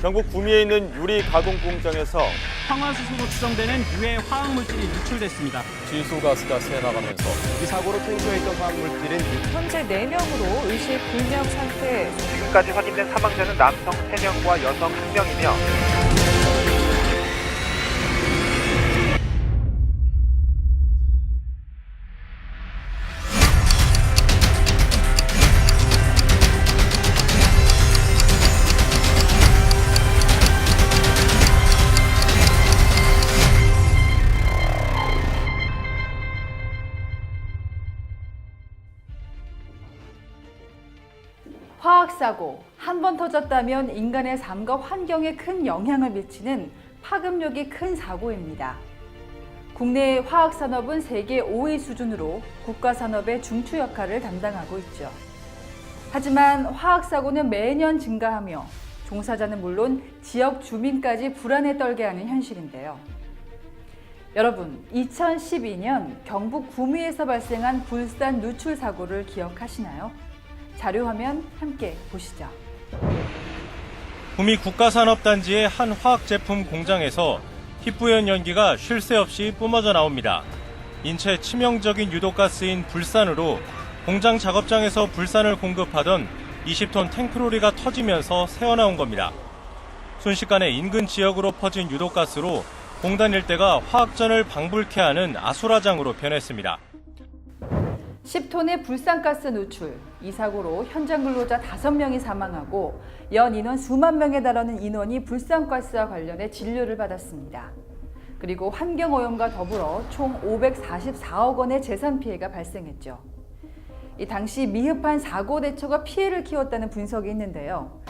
경북 구미에 있는 유리 가공 공장에서 황화수소로 추정되는 유해 화학물질이 누출됐습니다. 질소가스가 새나가면서 이 사고로 통조했던 화학물질은 현재 4명으로 의식 불명 상태. 지금까지 확인된 사망자는 남성 3명과 여성 1명이며 화학사고, 한 번 터졌다면 인간의 삶과 환경에 큰 영향을 미치는 파급력이 큰 사고입니다. 국내 화학산업은 세계 5위 수준으로 국가산업의 중추 역할을 담당하고 있죠. 하지만 화학사고는 매년 증가하며 종사자는 물론 지역 주민까지 불안에 떨게 하는 현실인데요. 여러분, 2012년 경북 구미에서 발생한 불산 누출 사고를 기억하시나요? 자료화면 함께 보시죠. 구미 국가산업단지의 한 화학제품 공장에서 희뿌연 연기가 쉴 새 없이 뿜어져 나옵니다. 인체 치명적인 유독가스인 불산으로 공장 작업장에서 불산을 공급하던 20톤 탱크로리가 터지면서 새어나온 겁니다. 순식간에 인근 지역으로 퍼진 유독가스로 공단 일대가 화학전을 방불케 하는 아수라장으로 변했습니다. 10톤의 불산가스 누출, 이 사고로 현장 근로자 5명이 사망하고 연 인원 수만 명에 달하는 인원이 불산가스와 관련해 진료를 받았습니다. 그리고 환경오염과 더불어 총 544억 원의 재산 피해가 발생했죠. 이 당시 미흡한 사고 대처가 피해를 키웠다는 분석이 있는데요.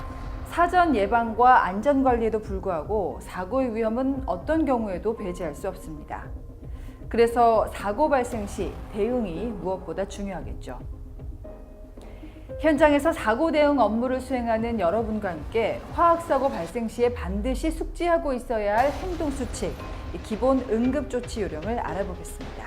사전 예방과 안전관리에도 불구하고 사고의 위험은 어떤 경우에도 배제할 수 없습니다. 그래서 사고 발생 시 대응이 무엇보다 중요하겠죠. 현장에서 사고 대응 업무를 수행하는 여러분과 함께 화학사고 발생 시에 반드시 숙지하고 있어야 할 행동수칙, 기본 응급조치 요령을 알아보겠습니다.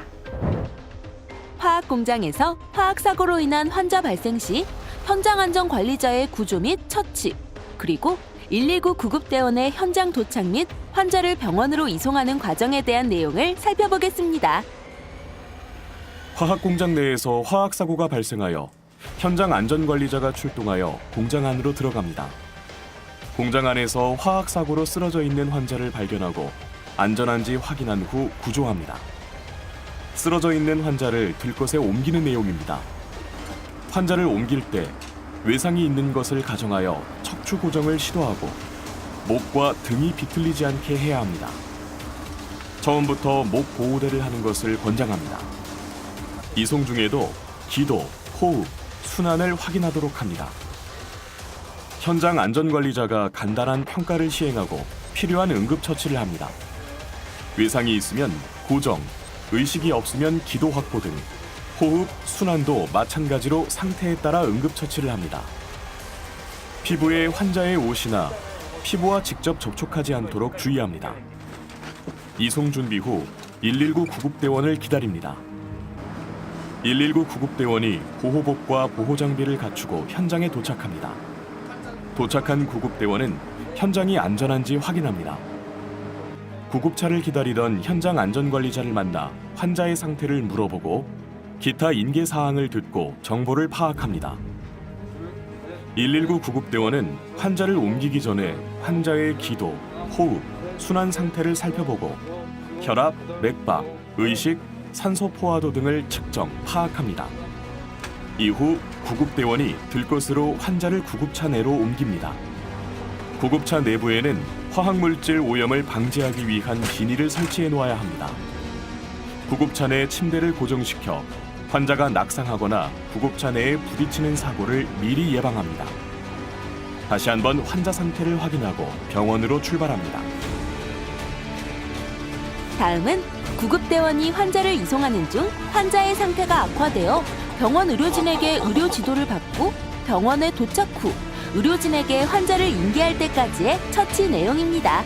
화학 공장에서 화학사고로 인한 환자 발생 시 현장 안전 관리자의 구조 및 처치, 그리고 119 구급대원의 현장 도착 및 환자를 병원으로 이송하는 과정에 대한 내용을 살펴보겠습니다. 화학 공장 내에서 화학 사고가 발생하여 현장 안전관리자가 출동하여 공장 안으로 들어갑니다. 공장 안에서 화학 사고로 쓰러져 있는 환자를 발견하고 안전한지 확인한 후 구조합니다. 쓰러져 있는 환자를 들 곳에 옮기는 내용입니다. 환자를 옮길 때 외상이 있는 것을 가정하여 척추 고정을 시도하고 목과 등이 비틀리지 않게 해야 합니다. 처음부터 목 보호대를 하는 것을 권장합니다. 이송 중에도 기도, 호흡, 순환을 확인하도록 합니다. 현장 안전관리자가 간단한 평가를 시행하고 필요한 응급처치를 합니다. 외상이 있으면 고정, 의식이 없으면 기도 확보 등 호흡, 순환도 마찬가지로 상태에 따라 응급처치를 합니다. 피부에 환자의 옷이나 피부와 직접 접촉하지 않도록 주의합니다. 이송 준비 후 119 구급대원을 기다립니다. 119 구급대원이 보호복과 보호장비를 갖추고 현장에 도착합니다. 도착한 구급대원은 현장이 안전한지 확인합니다. 구급차를 기다리던 현장 안전관리자를 만나 환자의 상태를 물어보고 기타 인계 사항을 듣고 정보를 파악합니다. 119 구급대원은 환자를 옮기기 전에 환자의 기도, 호흡, 순환 상태를 살펴보고 혈압, 맥박, 의식, 산소 포화도 등을 측정, 파악합니다. 이후 구급대원이 들것으로 환자를 구급차 내로 옮깁니다. 구급차 내부에는 화학물질 오염을 방지하기 위한 비닐을 설치해 놓아야 합니다. 구급차 내 침대를 고정시켜 환자가 낙상하거나 구급차 내에 부딪히는 사고를 미리 예방합니다. 다시 한번 환자 상태를 확인하고 병원으로 출발합니다. 다음은 구급대원이 환자를 이송하는 중 환자의 상태가 악화되어 병원 의료진에게 의료 지도를 받고 병원에 도착 후 의료진에게 환자를 인계할 때까지의 처치 내용입니다.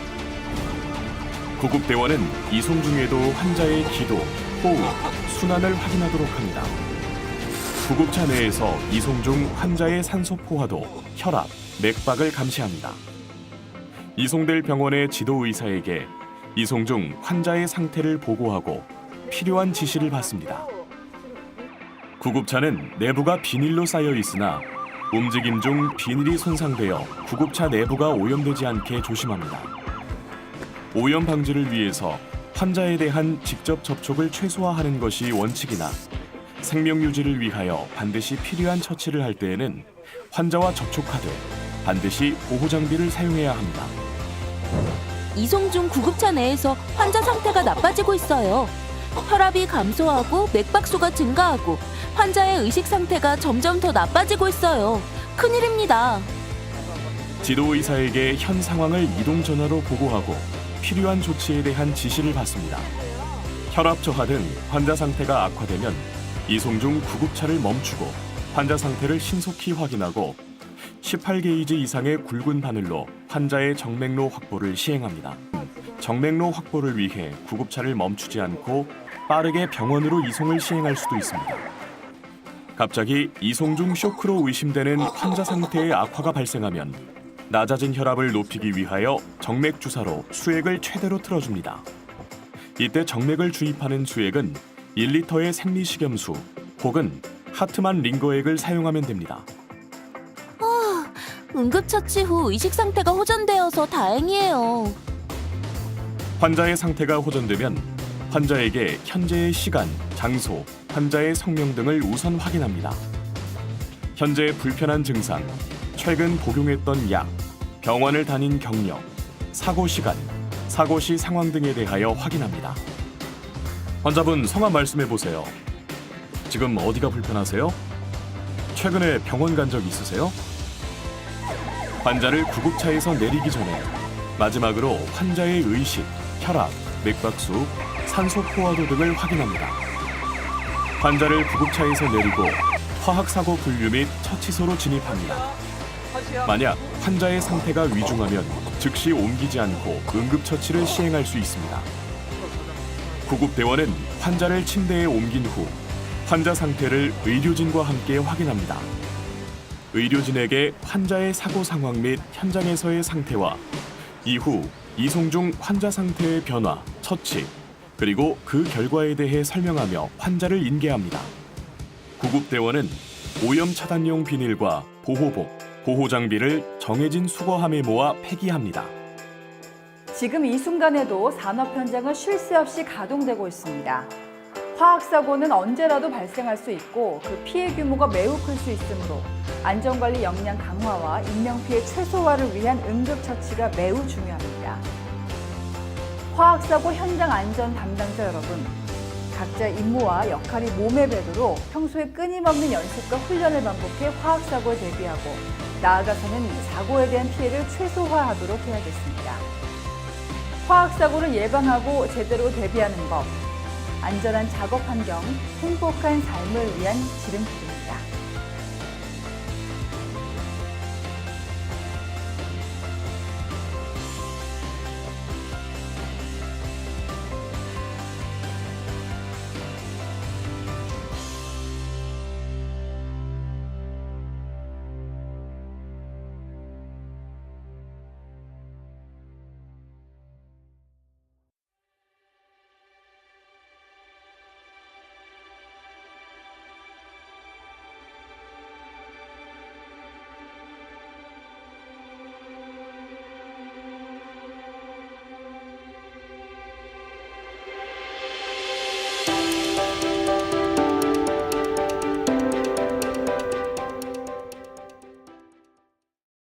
구급대원은 이송 중에도 환자의 기도, 호흡, 순환을 확인하도록 합니다. 구급차 내에서 이송 중 환자의 산소 포화도, 혈압, 맥박을 감시합니다. 이송될 병원의 지도의사에게 이송 중 환자의 상태를 보고하고 필요한 지시를 받습니다. 구급차는 내부가 비닐로 쌓여 있으나 움직임 중 비닐이 손상되어 구급차 내부가 오염되지 않게 조심합니다. 오염 방지를 위해서 환자에 대한 직접 접촉을 최소화하는 것이 원칙이나 생명 유지를 위하여 반드시 필요한 처치를 할 때에는 환자와 접촉하되 반드시 보호 장비를 사용해야 합니다. 이송 중 구급차 내에서 환자 상태가 나빠지고 있어요. 혈압이 감소하고 맥박수가 증가하고 환자의 의식 상태가 점점 더 나빠지고 있어요. 큰일입니다. 지도의사에게 현 상황을 이동 전화로 보고하고 필요한 조치에 대한 지시를 받습니다. 혈압 저하 등 환자 상태가 악화되면 이송 중 구급차를 멈추고 환자 상태를 신속히 확인하고 18게이지 이상의 굵은 바늘로 환자의 정맥로 확보를 시행합니다. 정맥로 확보를 위해 구급차를 멈추지 않고 빠르게 병원으로 이송을 시행할 수도 있습니다. 갑자기 이송 중 쇼크로 의심되는 환자 상태의 악화가 발생하면 낮아진 혈압을 높이기 위하여 정맥 주사로 수액을 최대로 틀어줍니다. 이때 정맥을 주입하는 수액은 1리터의 생리식염수 혹은 하트만 링거액을 사용하면 됩니다. 응급처치 후 의식 상태가 호전되어서 다행이에요. 환자의 상태가 호전되면 환자에게 현재의 시간, 장소, 환자의 성명 등을 우선 확인합니다. 현재 불편한 증상, 최근 복용했던 약, 병원을 다닌 경력, 사고 시간, 사고 시 상황 등에 대하여 확인합니다. 환자분 성함 말씀해 보세요. 지금 어디가 불편하세요? 최근에 병원 간 적 있으세요? 환자를 구급차에서 내리기 전에 마지막으로 환자의 의식, 혈압, 맥박수, 산소 포화도 등을 확인합니다. 환자를 구급차에서 내리고 화학사고 분류 및 처치소로 진입합니다. 만약 환자의 상태가 위중하면 즉시 옮기지 않고 응급처치를 시행할 수 있습니다. 구급대원은 환자를 침대에 옮긴 후 환자 상태를 의료진과 함께 확인합니다. 의료진에게 환자의 사고 상황 및 현장에서의 상태와 이후 이송 중 환자 상태의 변화, 처치, 그리고 그 결과에 대해 설명하며 환자를 인계합니다. 구급대원은 오염 차단용 비닐과 보호복, 보호 장비를 정해진 수거함에 모아 폐기합니다. 지금 이 순간에도 산업 현장은 쉴 새 없이 가동되고 있습니다. 화학사고는 언제라도 발생할 수 있고 그 피해 규모가 매우 클 수 있으므로 안전관리 역량 강화와 인명피해 최소화를 위한 응급처치가 매우 중요합니다. 화학사고 현장 안전 담당자 여러분, 각자 임무와 역할이 몸에 배도록 평소에 끊임없는 연습과 훈련을 반복해 화학사고에 대비하고 나아가서는 사고에 대한 피해를 최소화하도록 해야겠습니다. 화학사고를 예방하고 제대로 대비하는 법, 안전한 작업 환경, 행복한 삶을 위한 지름길.